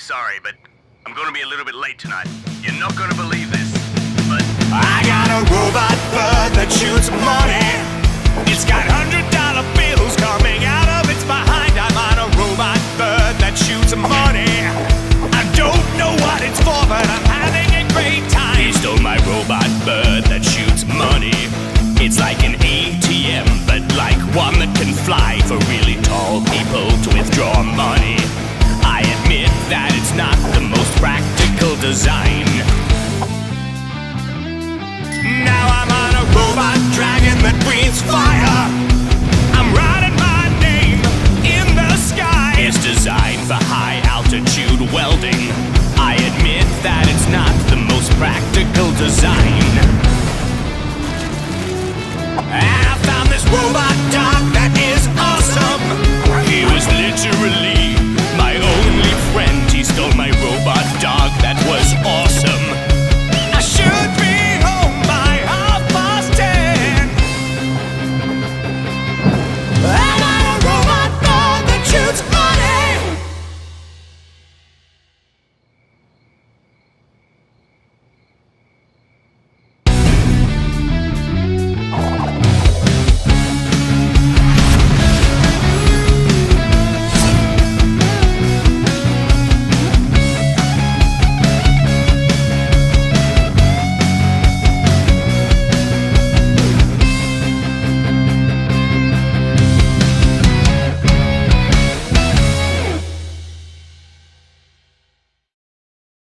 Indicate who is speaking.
Speaker 1: sorry, but I'm gonna be a little bit late tonight. You're not gonna believe this, but
Speaker 2: I got a robot bird that shoots money. It's got $100 bills coming out of its behind. I'm on a robot bird that shoots money. I don't know what it's for, but I'm having a great time. They stole my robot bird that shoots money. It's like an ATM, but like one that can fly for really tall people to withdraw money. I admit that it's not the most practical design. Now I'm on a robot dragon that breathes fire. I'm writing my name in the sky. It's designed for high altitude welding. I admit that it's not the most practical design. And I found this robot dog